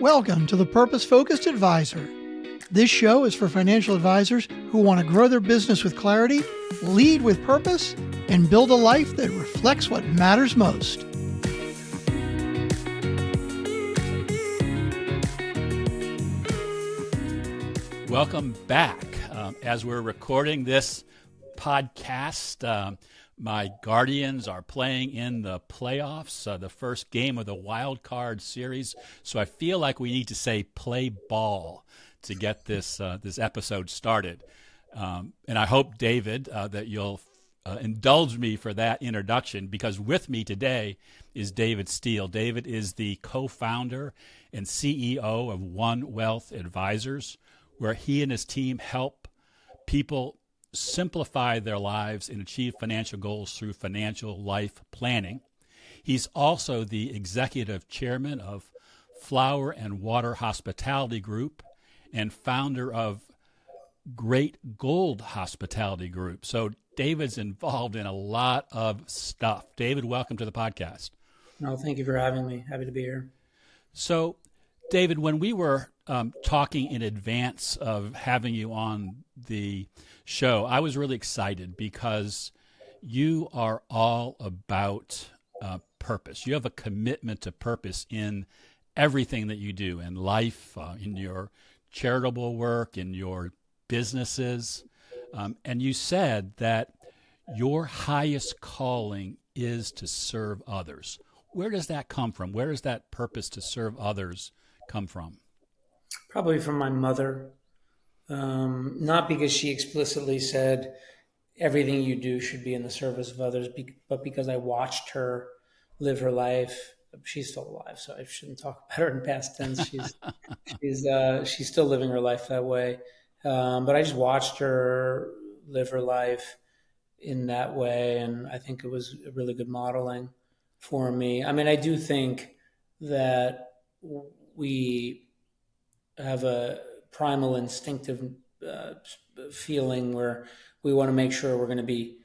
Welcome to the Purpose Focused Advisor. This show is for financial advisors who want to grow their business with clarity, lead with purpose, and build a life that reflects what matters most. Welcome back. As we're recording this podcast, my Guardians are playing in the playoffs, the first game of the wild card series. So I feel like we need to say play ball to get this episode started. And I hope, David, that you'll indulge me for that introduction, because with me today is David Steele. David is the co-founder and CEO of One Wealth Advisors, where he and his team help people simplify their lives and achieve financial goals through financial life planning. He's also the executive chairman of Flower and Water Hospitality Group and founder of Great Gold Hospitality Group. So David's involved in a lot of stuff. David, welcome to the podcast. No, thank you for having me. Happy to be here. So, David, when we were talking in advance of having you on the show, I was really excited because you are all about purpose. You have a commitment to purpose in everything that you do in life, in your charitable work, in your businesses. And you said that your highest calling is to serve others. Where does that come from? Where does that purpose to serve others come from? Probably from my mother. Not because she explicitly said everything you do should be in the service of others, but because I watched her live her life. She's still alive, so I shouldn't talk about her in past tense. She's still living her life that way. But I just watched her live her life in that way, and I think it was a really good modeling for me. I mean, I do think that we have a primal instinctive feeling where we want to make sure we're going to be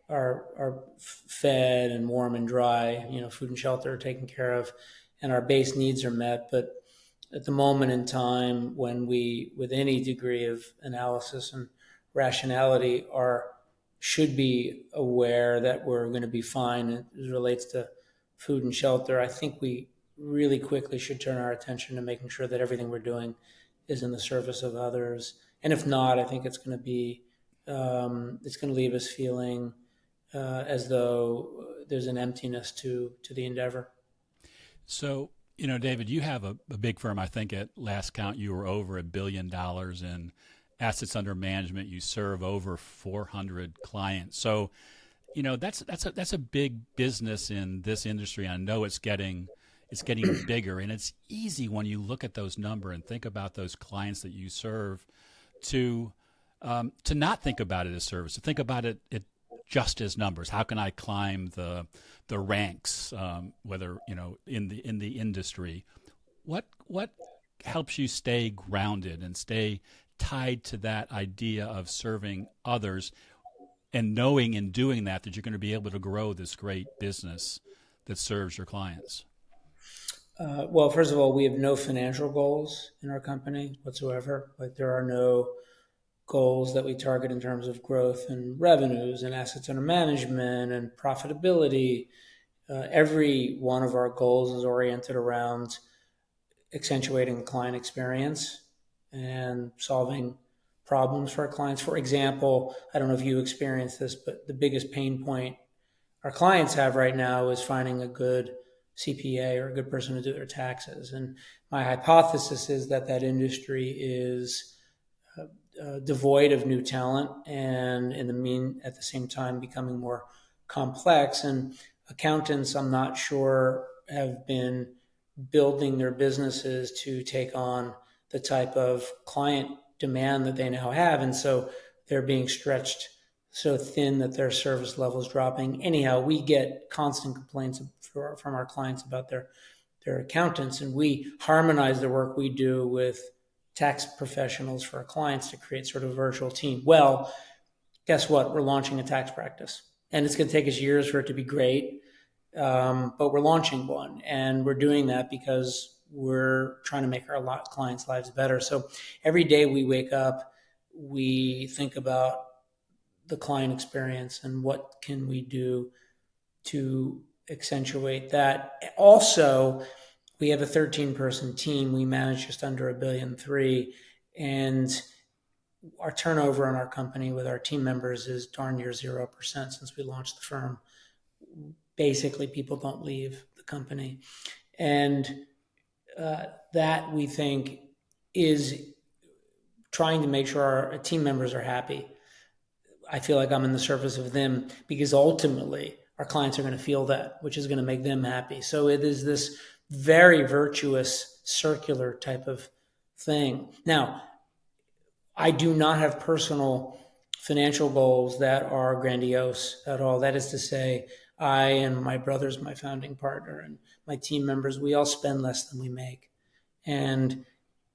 are fed and warm and dry, food and shelter are taken care of, and our base needs are met. But at the moment in time when we, with any degree of analysis and rationality, should be aware that we're going to be fine as it relates to food and shelter, I think we really quickly should turn our attention to making sure that everything we're doing is in the service of others. And if not, I think it's going to leave us feeling as though there's an emptiness to the endeavor. So, David, you have a big firm. I think at last count, you were over $1 billion in assets under management. You serve over 400 clients. So, that's a big business in this industry. I know it's getting bigger, and it's easy when you look at those numbers and think about those clients that you serve to not think about it as service, to think about it just as numbers. How can I climb the ranks, whether in the industry? What helps you stay grounded and stay tied to that idea of serving others, and knowing in doing that you're going to be able to grow this great business that serves your clients? Well, first of all, we have no financial goals in our company whatsoever. Like, there are no goals that we target in terms of growth and revenues and assets under management and profitability. Every one of our goals is oriented around accentuating the client experience and solving problems for our clients. For example, I don't know if you experienced this, but the biggest pain point our clients have right now is finding a good CPA or a good person to do their taxes. And my hypothesis is that industry is devoid of new talent, and at the same time becoming more complex. And accountants, I'm not sure, have been building their businesses to take on the type of client demand that they now have. And so they're being stretched so thin that their service level is dropping. Anyhow, we get constant complaints from our clients about their accountants, and we harmonize the work we do with tax professionals for our clients to create sort of a virtual team. Well, guess what? We're launching a tax practice, and it's going to take us years for it to be great. But we're launching one, and we're doing that because we're trying to make our clients' lives better. So every day we wake up, we think about the client experience and what can we do to accentuate that. Also, we have a 13-person team. We manage just under $1.3 billion, and our turnover in our company with our team members is darn near 0% since we launched the firm. Basically, people don't leave the company. And that, we think, is trying to make sure our team members are happy. I feel like I'm in the service of them because ultimately our clients are going to feel that, which is going to make them happy. So it is this very virtuous, circular type of thing. Now, I do not have personal financial goals that are grandiose at all. That is to say, I and my brothers, my founding partner, and my team members, we all spend less than we make. And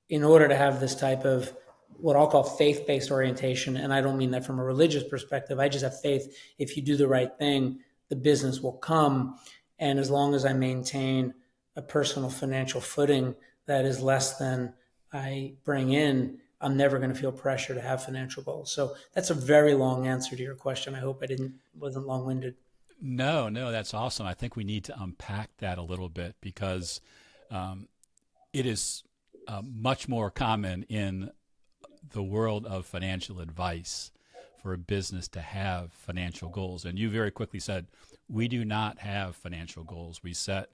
in order to have this type of what I'll call faith-based orientation, and I don't mean that from a religious perspective, I just have faith if you do the right thing, the business will come. And as long as I maintain a personal financial footing that is less than I bring in, I'm never going to feel pressure to have financial goals. So that's a very long answer to your question. I hope I wasn't long-winded. No, that's awesome. I think we need to unpack that a little bit because it is much more common in the world of financial advice for a business to have financial goals. And you very quickly said, we do not have financial goals. We set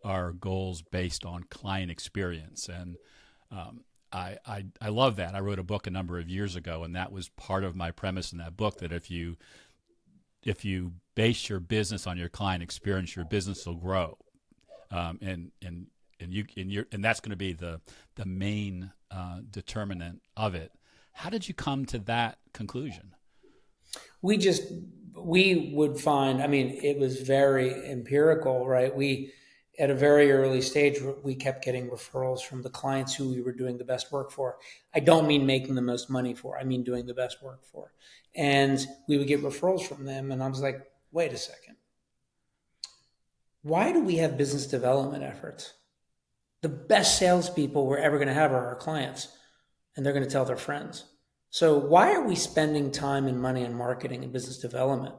our goals based on client experience. And I love that. I wrote a book a number of years ago, and that was part of my premise in that book, that if you base your business on your client experience, your business will grow. And that's going to be the main determinant of it. How did you come to that conclusion? We would find, it was very empirical, right? At a very early stage, we kept getting referrals from the clients who we were doing the best work for. I don't mean making the most money for, I mean doing the best work for. And we would get referrals from them, and I was like, wait a second. Why do we have business development efforts? The best salespeople we're ever going to have are our clients, and they're going to tell their friends. So why are we spending time and money on marketing and business development?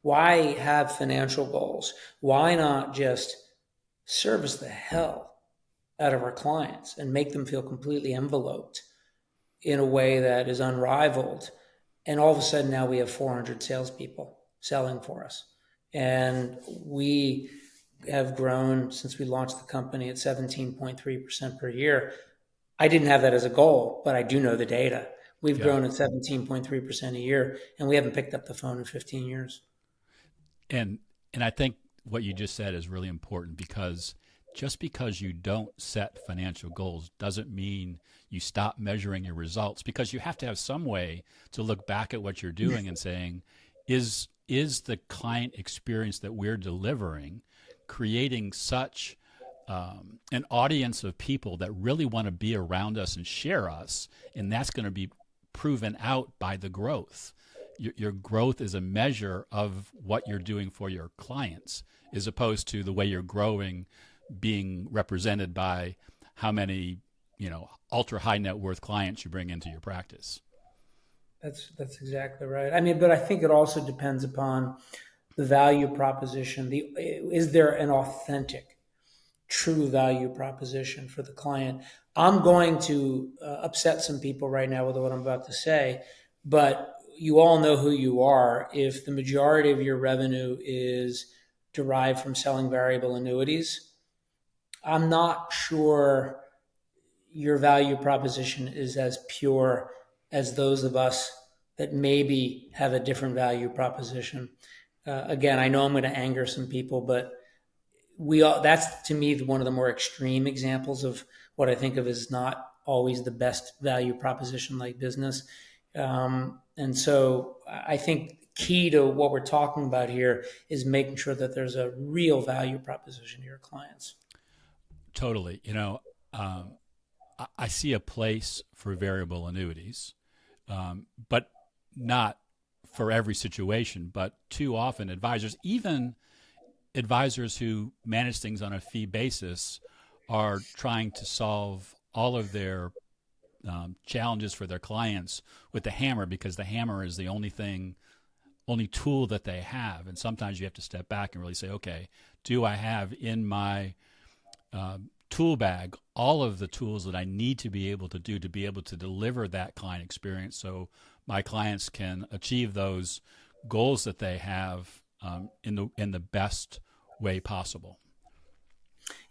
Why have financial goals? Why not just service the hell out of our clients and make them feel completely enveloped in a way that is unrivaled? And all of a sudden now we have 400 salespeople selling for us. And we have grown since we launched the company at 17.3% per year. I didn't have that as a goal, but I do know the data. We've grown at 17.3% a year, and we haven't picked up the phone in 15 years. And I think what you just said is really important, because just because you don't set financial goals doesn't mean you stop measuring your results, because you have to have some way to look back at what you're doing and saying, is the client experience that we're delivering creating such an audience of people that really want to be around us and share us, and that's going to be proven out by the growth. Your growth is a measure of what you're doing for your clients, as opposed to the way you're growing being represented by how many, ultra high net worth clients you bring into your practice. That's exactly right. But I think it also depends upon the value proposition. Is there an authentic, true value proposition for the client? I'm going to upset some people right now with what I'm about to say, but you all know who you are. If the majority of your revenue is derived from selling variable annuities, I'm not sure your value proposition is as pure as those of us that maybe have a different value proposition. Again, I know I'm going to anger some people, but that's to me one of the more extreme examples of what I think of as not always the best value proposition like business. And so I think key to what we're talking about here is making sure that there's a real value proposition to your clients. Totally. I see a place for variable annuities, but not for every situation. But too often advisors, even advisors who manage things on a fee basis, are trying to solve all of their challenges for their clients with the hammer, because the hammer is the only tool that they have. And sometimes you have to step back and really say, okay, do I have in my tool bag all of the tools that I need to be able to deliver that client experience, so my clients can achieve those goals that they have in the best way possible.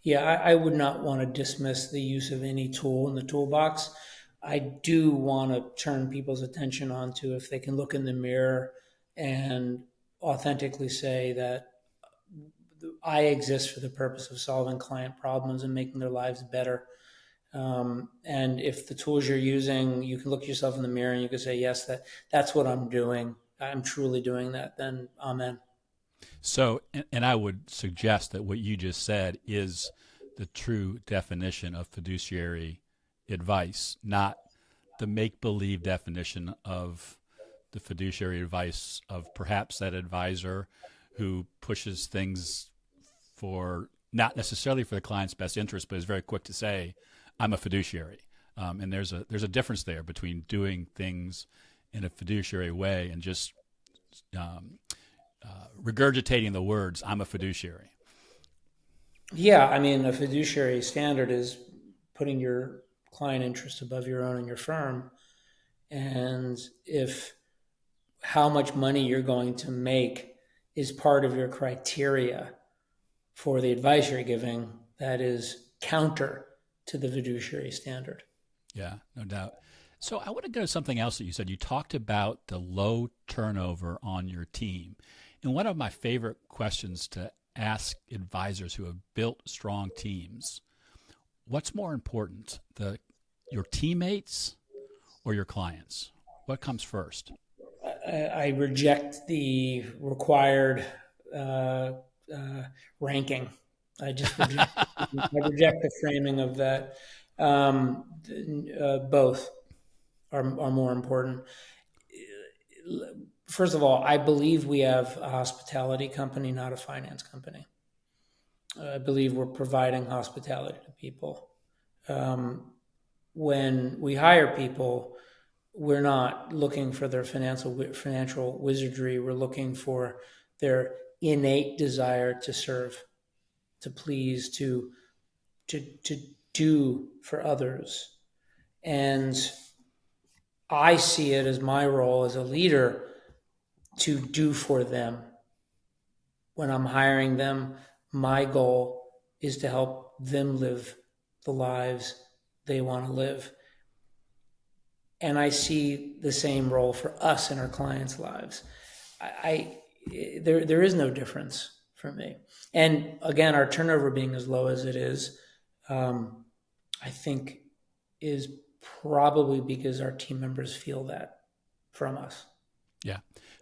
Yeah, I would not want to dismiss the use of any tool in the toolbox. I do want to turn people's attention onto if they can look in the mirror and authentically say that I exist for the purpose of solving client problems and making their lives better. And if the tools you're using, you can look yourself in the mirror and you can say, yes, that's what I'm doing. I'm truly doing that. Then amen. So, and I would suggest that what you just said is the true definition of fiduciary advice, not the make-believe definition of the fiduciary advice of perhaps that advisor who pushes things for not necessarily for the client's best interest, but is very quick to say, I'm a fiduciary. And there's a difference there between doing things in a fiduciary way and just regurgitating the words, I'm a fiduciary. Yeah, I mean, a fiduciary standard is putting your client interest above your own and your firm. And if how much money you're going to make is part of your criteria for the advice you're giving, that is counter to the fiduciary standard. Yeah, no doubt. So I want to go to something else that you said. You talked about the low turnover on your team. And one of my favorite questions to ask advisors who have built strong teams, what's more important, your teammates or your clients? What comes first? I reject the required ranking. I just reject, I reject the framing of that. Both are more important. First of all, I believe we have a hospitality company, not a finance company. I believe we're providing hospitality to people. When we hire people, we're not looking for their financial wizardry. We're looking for their innate desire to serve, to please, to do for others. And I see it as my role as a leader to do for them. When I'm hiring them, my goal is to help them live the lives they want to live. And I see the same role for us in our clients' lives. There is no difference for me. And again, our turnover being as low as it is, I think is probably because our team members feel that from us. Yeah.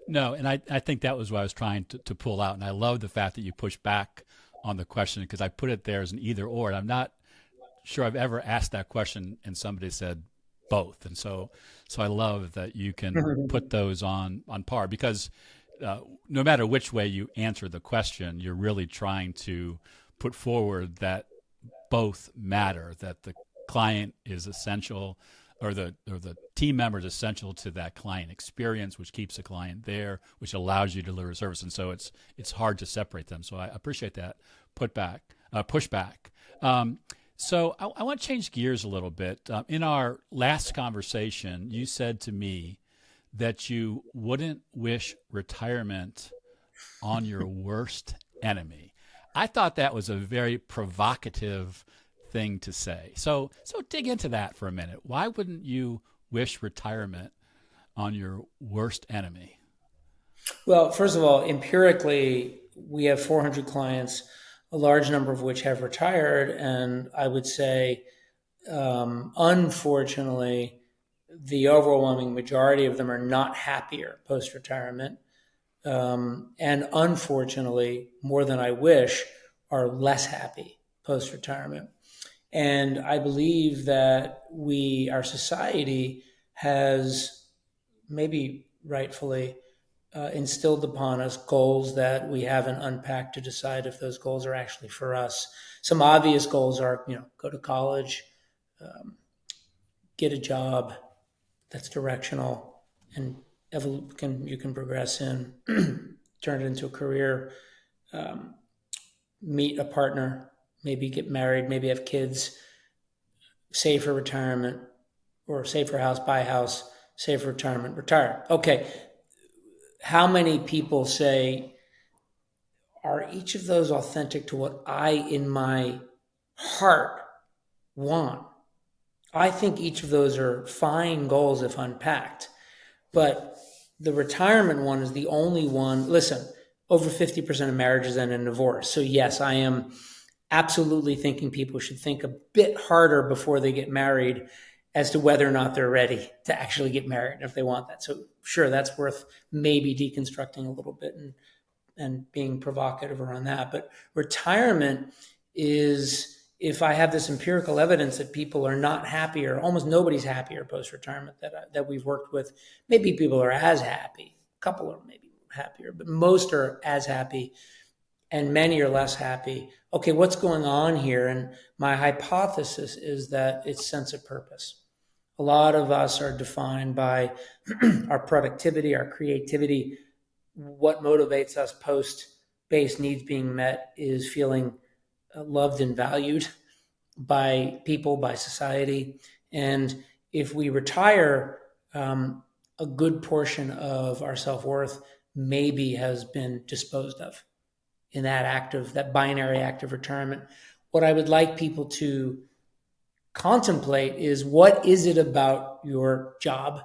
No, and I think that was what I was trying to pull out. And I love the fact that you push back on the question, because I put it there as an either or. And I'm not sure I've ever asked that question and somebody said both. And so I love that you can put those on par, because no matter which way you answer the question, you're really trying to put forward that both matter, that the client is essential, or the team member is essential to that client experience, which keeps the client there, which allows you to deliver service. And so it's hard to separate them. So I appreciate that pushback. So I want to change gears a little bit. In our last conversation, you said to me that you wouldn't wish retirement on your worst enemy. I thought that was a very provocative thing to say. So dig into that for a minute. Why wouldn't you wish retirement on your worst enemy? Well, first of all, empirically, we have 400 clients, a large number of which have retired. And I would say, unfortunately, the overwhelming majority of them are not happier post-retirement. And unfortunately, more than I wish, are less happy post-retirement. And I believe that our society has, maybe rightfully, instilled upon us goals that we haven't unpacked to decide if those goals are actually for us. Some obvious goals are, go to college, get a job that's directional and you can progress in, turn it into a career, meet a partner, maybe get married, maybe have kids, save for retirement, or save for a house, buy a house, save for retirement, retire. Okay. How many people say, are each of those authentic to what I, in my heart, want? I think each of those are fine goals if unpacked. But the retirement one is the only one. Listen, over 50% of marriages end in divorce. So yes, I am absolutely thinking people should think a bit harder before they get married as to whether or not they're ready to actually get married if they want that. So sure, that's worth maybe deconstructing a little bit and being provocative around that. But retirement is, if I have this empirical evidence that people are not happier, almost nobody's happier post-retirement that we've worked with. Maybe people are as happy. A couple are maybe happier, but most are as happy and many are less happy. Okay, what's going on here? And my hypothesis is that it's sense of purpose. A lot of us are defined by our productivity, our creativity. What motivates us post-base needs being met is feeling loved and valued by people, by society. And if we retire, a good portion of our self-worth maybe has been disposed of in that binary act of retirement. What I would like people to contemplate is, what is it about your job,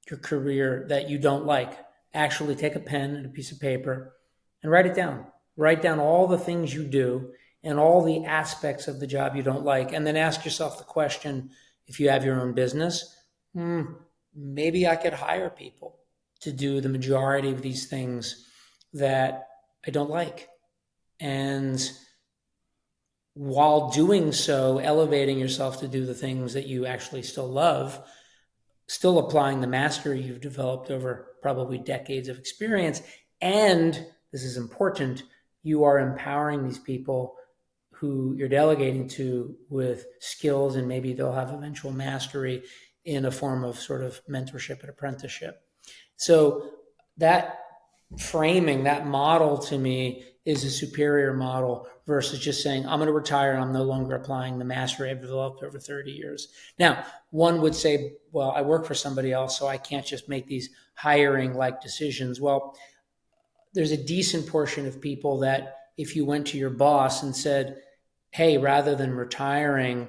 your career, that you don't like? Actually take a pen and a piece of paper and write it down. Write down all the things you do and all the aspects of the job you don't like. And then ask yourself the question, if you have your own business, maybe I could hire people to do the majority of these things that I don't like. And while doing so, elevating yourself to do the things that you actually still love, still applying the mastery you've developed over probably decades of experience. And this is important, you are empowering these people who you're delegating to with skills, and maybe they'll have eventual mastery in a form of sort of mentorship and apprenticeship. So that framing, that model to me is a superior model versus just saying, I'm going to retire and I'm no longer applying the mastery I've developed over 30 years. Now, one would say, well, I work for somebody else, so I can't just make these hiring-like decisions. Well, there's a decent portion of people that if you went to your boss and said, hey, rather than retiring,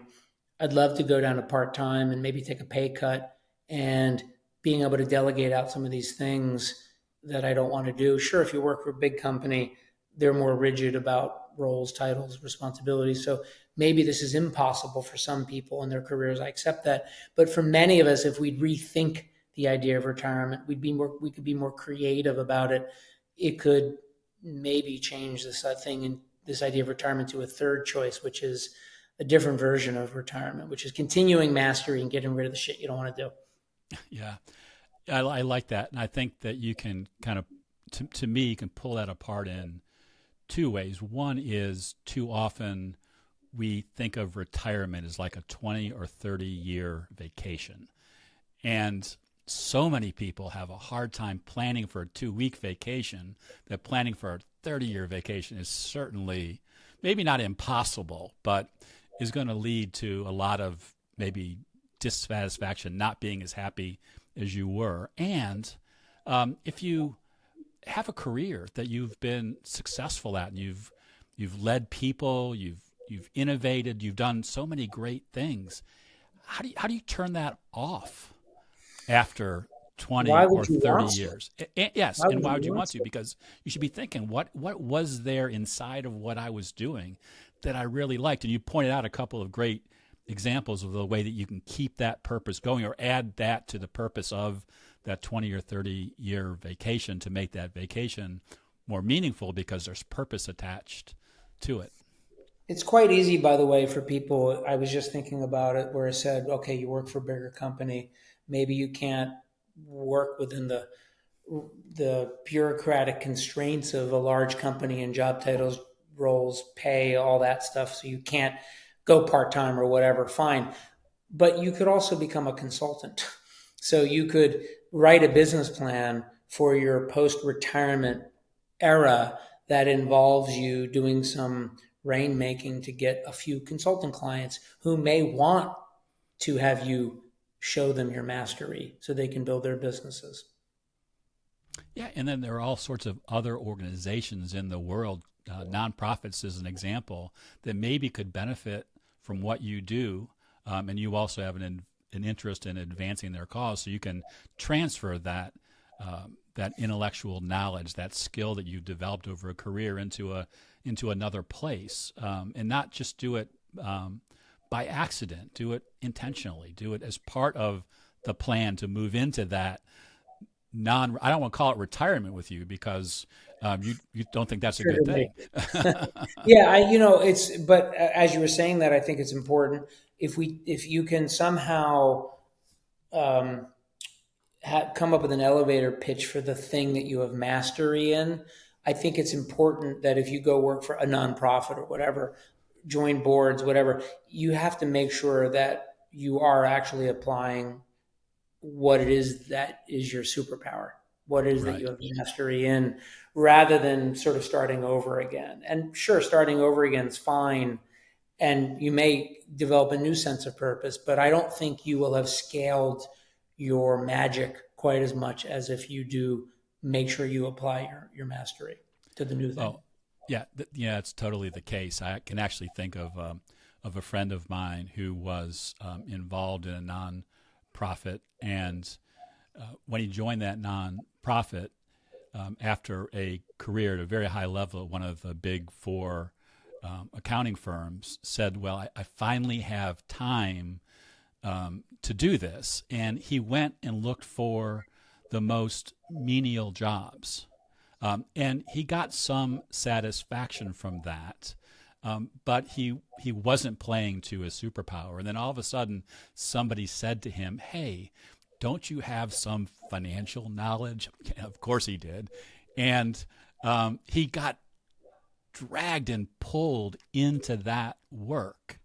I'd love to go down to part-time and maybe take a pay cut, and being able to delegate out some of these things that I don't want to do. Sure, if you work for a big company, they're more rigid about roles, titles, responsibilities. So maybe this is impossible for some people in their careers. I accept that. But for many of us, if we'd rethink the idea of retirement, we could be more creative about it. It could maybe change this thing and this idea of retirement to a third choice, which is a different version of retirement, which is continuing mastery and getting rid of the shit you don't want to do. Yeah. I like that. And I think that you can kind of, to me, you can pull that apart in two ways. One is, too often we think of retirement as like a 20 or 30 year vacation. And so many people have a hard time planning for a 2-week vacation that planning for a 30-year vacation is certainly, maybe not impossible, but is going to lead to a lot of maybe dissatisfaction, not being as happy as you were. And if you have a career that you've been successful at, and you've led people, you've innovated, you've done so many great things, how do you turn that off after 20 or 30 years? Yes, and why would you want to? Because you should be thinking, what was there inside of what I was doing that I really liked? And you pointed out a couple of great examples of the way that you can keep that purpose going, or add that to the purpose of that 20 or 30 year vacation to make that vacation more meaningful, because there's purpose attached to it. It's quite easy, by the way, for people. I was just thinking about it, where I said, okay, you work for a bigger company. Maybe you can't work within the bureaucratic constraints of a large company and job titles roles, pay, all that stuff. So you can't go part-time or whatever, fine. But you could also become a consultant. So you could write a business plan for your post-retirement era that involves you doing some rainmaking to get a few consultant clients who may want to have you show them your mastery so they can build their businesses. Yeah, and then there are all sorts of other organizations in the world, nonprofits as an example, that maybe could benefit from what you do, and you also have an interest in advancing their cause, so you can transfer that that intellectual knowledge, that skill that you've developed over a career into another place, and not just do it by accident. Do it intentionally. Do it as part of the plan to move into that I don't want to call it retirement with you, because you don't think that's a good thing. Yeah, but as you were saying that, I think it's important if you can somehow come up with an elevator pitch for the thing that you have mastery in. I think it's important that if you go work for a nonprofit or whatever, join boards, whatever, you have to make sure that you are actually applying what it is that is your superpower, what it is that you have mastery in, rather than sort of starting over again. And sure, starting over again is fine, and you may develop a new sense of purpose, but I don't think you will have scaled your magic quite as much as if you do make sure you apply your mastery to the new thing. Oh, yeah, it's totally the case. I can actually think of a friend of mine who was involved in a non-profit, and when he joined that non-profit, after a career at a very high level at one of the big four accounting firms, said, well, I finally have time to do this. And he went and looked for the most menial jobs. And he got some satisfaction from that. But he wasn't playing to his superpower. And then all of a sudden, somebody said to him, hey, don't you have some financial knowledge? Of course he did. And he got dragged and pulled into that work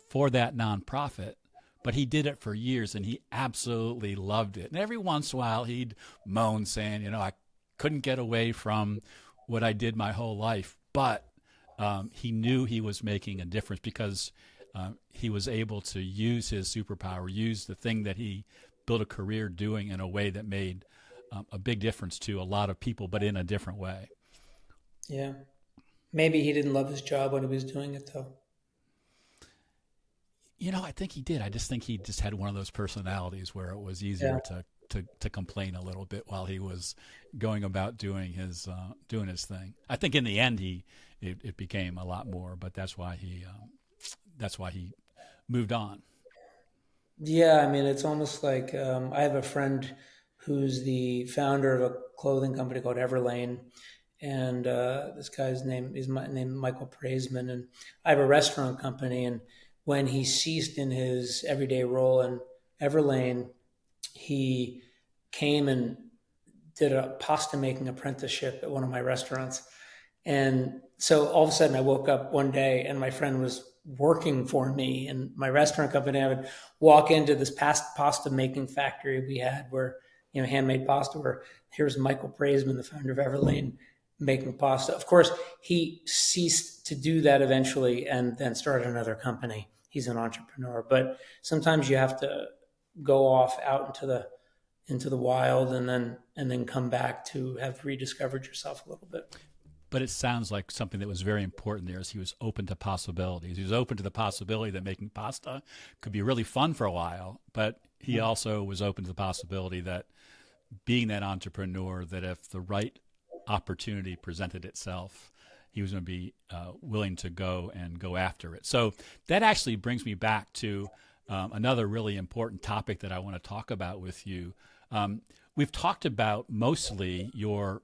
for that nonprofit. But he did it for years, and he absolutely loved it. And every once in a while, he'd moan saying, I couldn't get away from what I did my whole life. But he knew he was making a difference because he was able to use his superpower, use the thing that he built a career doing in a way that made a big difference to a lot of people, but in a different way. Yeah. Maybe he didn't love his job when he was doing it, though. I think he did. I just think he just had one of those personalities where it was easier to complain a little bit while he was going about doing his thing. I think in the end it became a lot more, but that's why he moved on. Yeah, I mean, it's almost like I have a friend who's the founder of a clothing company called Everlane, and this guy's name is Michael Praisman, and I have a restaurant company. And when he ceased in his everyday role in Everlane, he came and did a pasta making apprenticeship at one of my restaurants. And so all of a sudden I woke up one day and my friend was working for me in my restaurant company. I would walk into this pasta making factory we had where, handmade pasta, where here's Michael Praisman, the founder of Everlane, making pasta. Of course, he ceased to do that eventually and then started another company. He's an entrepreneur, but sometimes you have to go off out into the wild and then come back to have rediscovered yourself a little bit. But it sounds like something that was very important there is he was open to possibilities. He was open to the possibility that making pasta could be really fun for a while, but he also was open to the possibility that being that entrepreneur, that if the right opportunity presented itself, he was going to be willing to go after it. So that actually brings me back to another really important topic that I want to talk about with you. We've talked about mostly your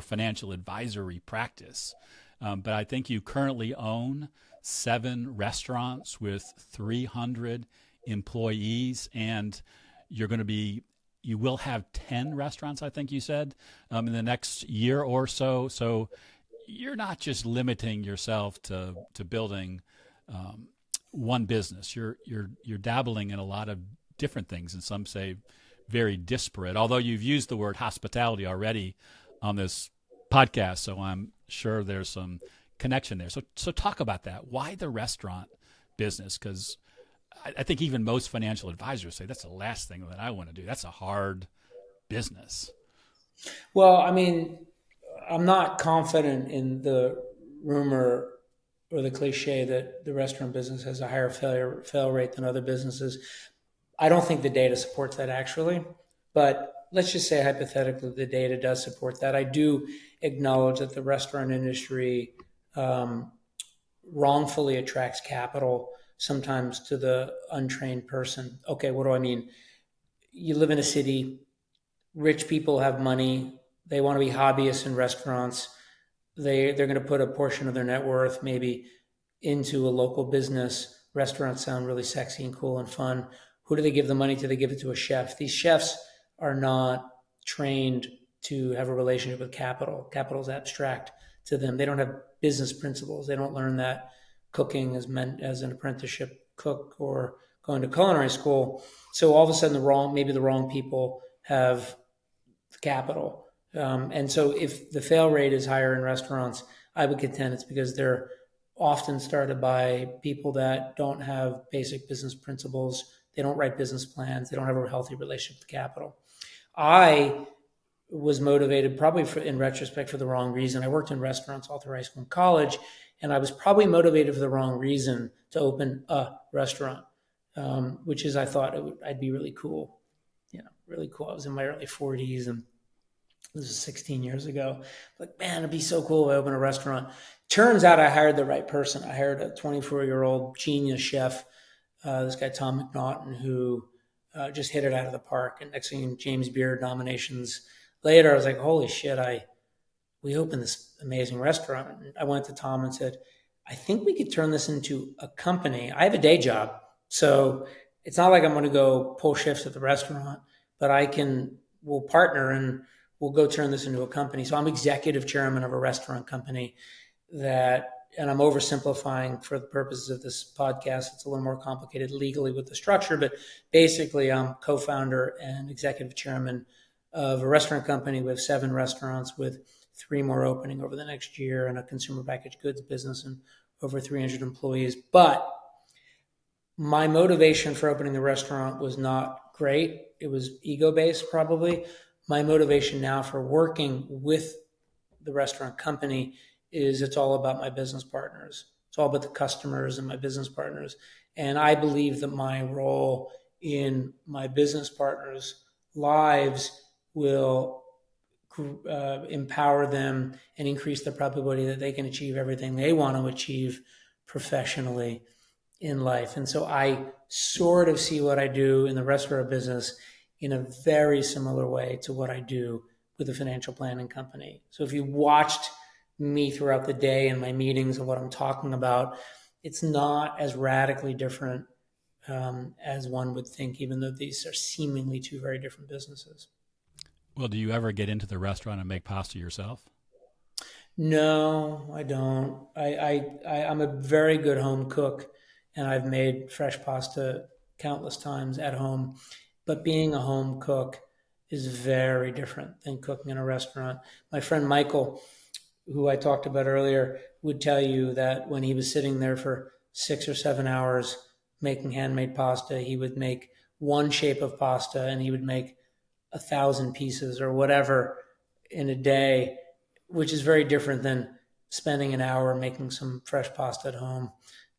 financial advisory practice, but I think you currently own 7 restaurants with 300 employees, and you will have 10 restaurants, I think you said, in the next year or so. So you're not just limiting yourself to building one business. You're dabbling in a lot of different things, and some say very disparate. Although you've used the word hospitality already on this podcast, so I'm sure there's some connection there. So talk about that. Why the restaurant business? Because I think even most financial advisors say that's the last thing that I want to do. That's a hard business. Well, I mean, I'm not confident in the rumor or the cliche that the restaurant business has a higher fail rate than other businesses. I don't think the data supports that actually, but let's just say hypothetically the data does support that. I do acknowledge that the restaurant industry wrongfully attracts capital sometimes to the untrained person. Okay, what do I mean? You live in a city, rich people have money, they want to be hobbyists in restaurants. They're going to put a portion of their net worth maybe into a local business. Restaurants sound really sexy and cool and fun. Who do they give the money to? They give it to a chef. These chefs are not trained to have a relationship with capital. Capital is abstract to them. They don't have business principles. They don't learn that cooking is meant as an apprenticeship cook or going to culinary school. So all of a sudden maybe the wrong people have capital. And so if the fail rate is higher in restaurants, I would contend it's because they're often started by people that don't have basic business principles. They don't write business plans. They don't have a healthy relationship with capital. I was motivated probably in retrospect for the wrong reason. I worked in restaurants all through high school and college, and I was probably motivated for the wrong reason to open a restaurant, which is I thought I'd be really cool. Really cool. I was in my early 40s, and this was 16 years ago. Like, man, it'd be so cool if I opened a restaurant. Turns out I hired the right person. I hired a 24-year-old genius chef, this guy, Tom McNaughton, who just hit it out of the park. And next thing, James Beard nominations later, I was like, holy shit, we opened this amazing restaurant. And I went to Tom and said, I think we could turn this into a company. I have a day job, so it's not like I'm going to go pull shifts at the restaurant, but we'll partner and we'll go turn this into a company. So I'm executive chairman of a restaurant company and I'm oversimplifying for the purposes of this podcast. It's a little more complicated legally with the structure, but basically I'm co-founder and executive chairman of a restaurant company. We have 7 restaurants with 3 more opening over the next year and a consumer packaged goods business and over 300 employees. But my motivation for opening the restaurant was not great. It was ego-based probably. My motivation now for working with the restaurant company is it's all about my business partners. It's all about the customers and my business partners. And I believe that my role in my business partners' lives will empower them and increase the probability that they can achieve everything they want to achieve professionally in life. And so I sort of see what I do in the restaurant business in a very similar way to what I do with a financial planning company. So if you watched me throughout the day and my meetings and what I'm talking about, it's not as radically different as one would think, even though these are seemingly 2 very different businesses. Well, do you ever get into the restaurant and make pasta yourself? No, I don't. I'm a very good home cook, and I've made fresh pasta countless times at home. But being a home cook is very different than cooking in a restaurant. My friend Michael, who I talked about earlier, would tell you that when he was sitting there for 6 or 7 hours making handmade pasta, he would make one shape of pasta and he would make 1,000 pieces or whatever in a day, which is very different than spending an hour making some fresh pasta at home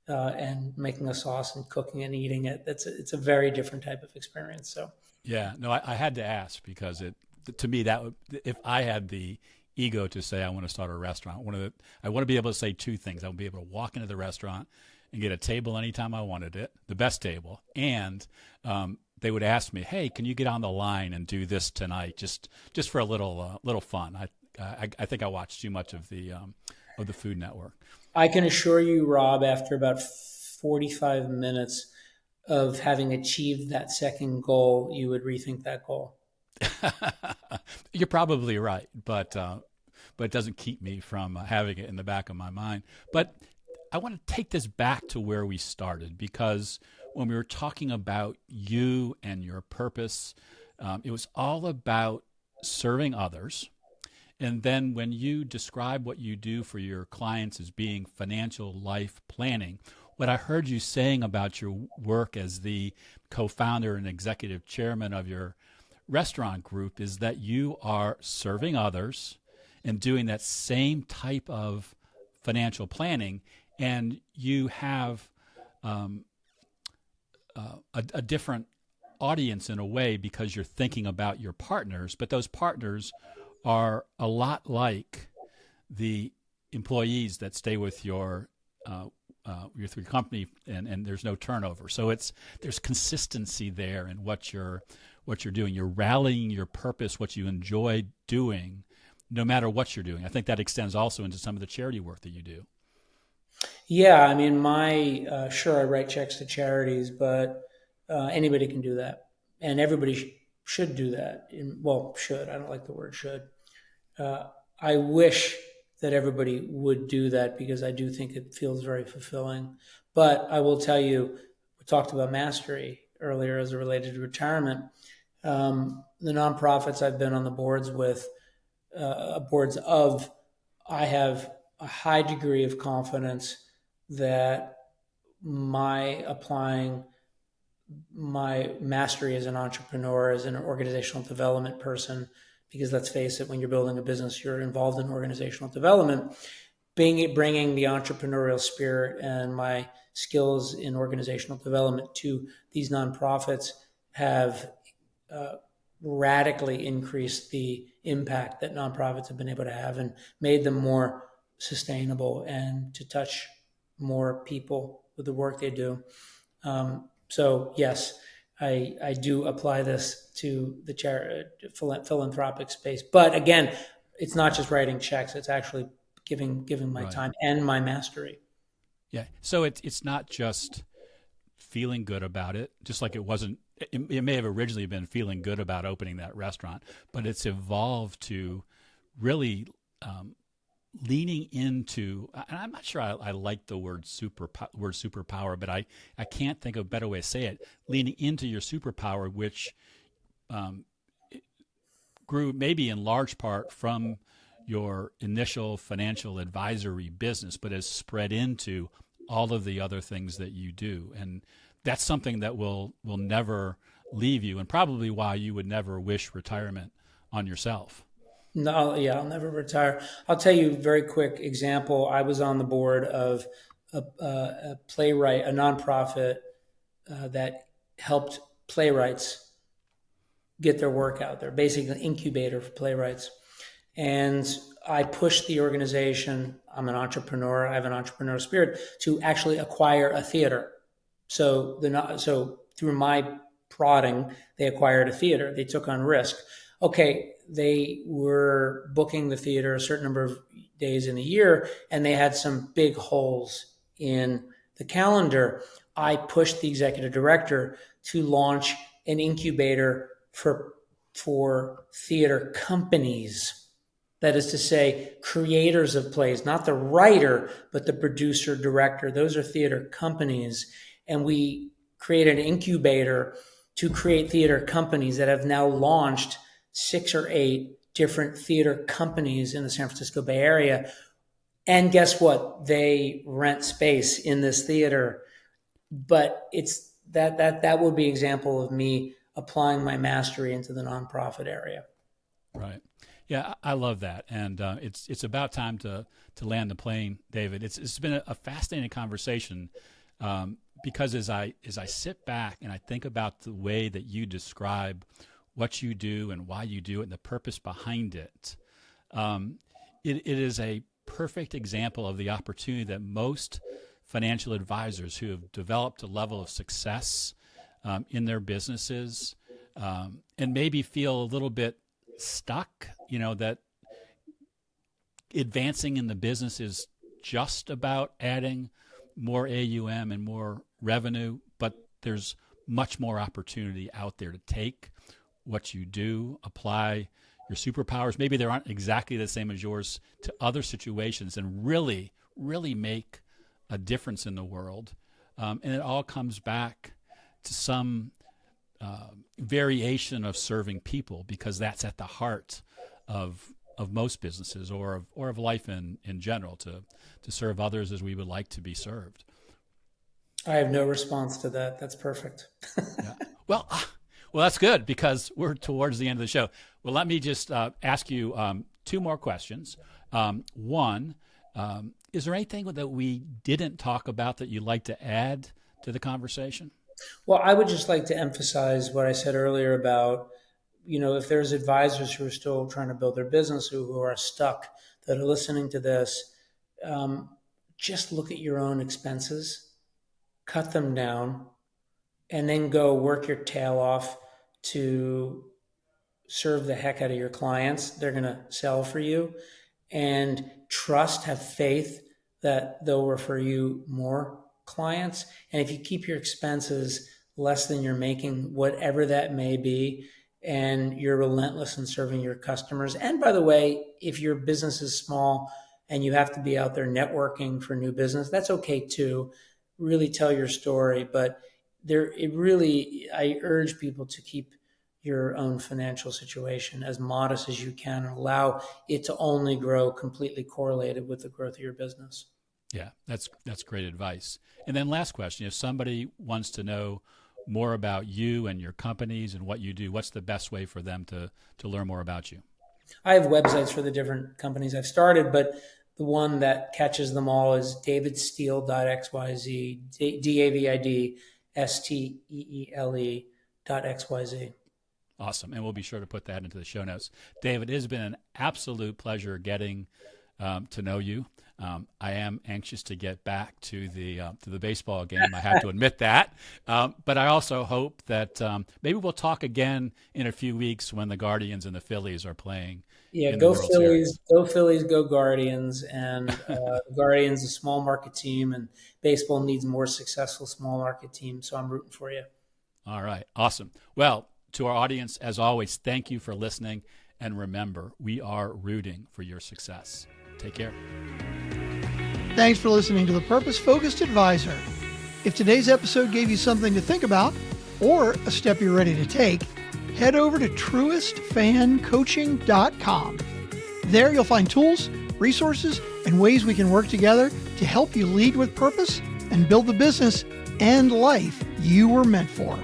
and making a sauce and cooking and eating it. It's a very different type of experience. So yeah, no, I had to ask because to me that would, if I had the ego to say I want to start a restaurant, I want to be able to say 2 things. I want to be able to walk into the restaurant and get a table anytime I wanted it, the best table, and they would ask me, "Hey, can you get on the line and do this tonight, just for a little fun?" I think I watched too much of the Food Network. I can assure you, Rob, after about 45 minutes of having achieved that second goal, you would rethink that goal. You're probably right, but but it doesn't keep me from having it in the back of my mind. But I want to take this back to where we started, because when we were talking about you and your purpose, it was all about serving others. And then when you describe what you do for your clients as being financial life planning, what I heard you saying about your work as the co-founder and executive chairman of your restaurant group is that you are serving others and doing that same type of financial planning, and you have a different audience in a way because you're thinking about your partners, but those partners are a lot like the employees that stay with your company, and there's no turnover. So there's consistency there in what you're doing. You're rallying your purpose, what you enjoy doing, no matter what you're doing. I think that extends also into some of the charity work that you do. Yeah, I mean, sure, I write checks to charities, but anybody can do that, and everybody should do that. Should, I don't like the word should. I wish that everybody would do that, because I do think it feels very fulfilling. But I will tell you, we talked about mastery earlier as it related to retirement. The nonprofits I've been on the boards of, I have a high degree of confidence that applying my mastery as an entrepreneur, as an organizational development person, because let's face it, when you're building a business, you're involved in organizational development, bringing the entrepreneurial spirit and my skills in organizational development to these nonprofits have radically increased the impact that nonprofits have been able to have and made them more sustainable and to touch more people with the work they do. So yes, I do apply this to the philanthropic space. But again, it's not just writing checks. It's actually giving my time and my mastery. Yeah. So it's not just feeling good about it, just like it wasn't. It may have originally been feeling good about opening that restaurant, but it's evolved to really leaning into, and I'm not sure I like the word superpower, but I can't think of a better way to say it, leaning into your superpower, which grew maybe in large part from your initial financial advisory business, but has spread into all of the other things that you do. And that's something that will never leave you, and probably why you would never wish retirement on yourself. No, yeah, I'll never retire. I'll tell you a very quick example. I was on the board of a playwright, a nonprofit that helped playwrights get their work out there, basically an incubator for playwrights. And I pushed the organization, I'm an entrepreneur, I have an entrepreneurial spirit, to actually acquire a theater. So through my prodding, they acquired a theater. They took on risk. Okay, they were booking the theater a certain number of days in the year, and they had some big holes in the calendar. I pushed the executive director to launch an incubator for theater companies. That is to say, creators of plays, not the writer, but the producer, director. Those are theater companies. And we created an incubator to create theater companies that have now launched 6 or 8 different theater companies in the San Francisco Bay Area. And guess what? They rent space in this theater. But it's that would be an example of me applying my mastery into the nonprofit area. Right. Yeah, I love that, and it's about time to land the plane, David. It's been a fascinating conversation because as I sit back and I think about the way that you describe what you do and why you do it and the purpose behind it, it is a perfect example of the opportunity that most financial advisors who have developed a level of success in their businesses and maybe feel a little bit stuck, that advancing in the business is just about adding more AUM and more revenue, but there's much more opportunity out there to take what you do, apply superpowers. Maybe they aren't exactly the same as yours to other situations, and really, really make a difference in the world. And it all comes back to some variation of serving people, because that's at the heart of most businesses or of life in general, to serve others as we would like to be served. I have no response to that. That's perfect. Yeah. Well, that's good, because we're towards the end of the show. Well, let me just ask you two more questions. One, is there anything that we didn't talk about that you'd like to add to the conversation? Well, I would just like to emphasize what I said earlier about, if there's advisors who are still trying to build their business, who are stuck, that are listening to this, just look at your own expenses, cut them down, and then go work your tail off to serve the heck out of your clients. They're going to sell for you, and have faith that they'll refer you more clients. And if you keep your expenses less than you're making, whatever that may be, and you're relentless in serving your customers. And by the way, if your business is small and you have to be out there networking for new business, that's okay too. Really tell your story, but I urge people to keep your own financial situation as modest as you can, and allow it to only grow completely correlated with the growth of your business. Yeah, that's great advice. And then last question, if somebody wants to know more about you and your companies and what you do, what's the best way for them to learn more about you? I have websites for the different companies I've started, but the one that catches them all is davidsteele.xyz, DavidSteele.xyz. Awesome. And we'll be sure to put that into the show notes. David, it has been an absolute pleasure getting to know you. I am anxious to get back to the baseball game. I have to admit that. But I also hope that maybe we'll talk again in a few weeks when the Guardians and the Phillies are playing. Yeah, go Phillies, go Phillies, go Guardians. And the Guardians, a small market team, and baseball needs more successful small market teams. So I'm rooting for you. All right. Awesome. Well, to our audience, as always, thank you for listening. And remember, we are rooting for your success. Take care. Thanks for listening to The Purpose Focused Advisor. If today's episode gave you something to think about, or a step you're ready to take, head over to truestfancoaching.com. There you'll find tools, resources, and ways we can work together to help you lead with purpose and build the business and life you were meant for.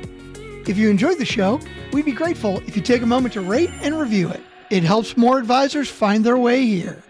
If you enjoyed the show, we'd be grateful if you take a moment to rate and review it. It helps more advisors find their way here.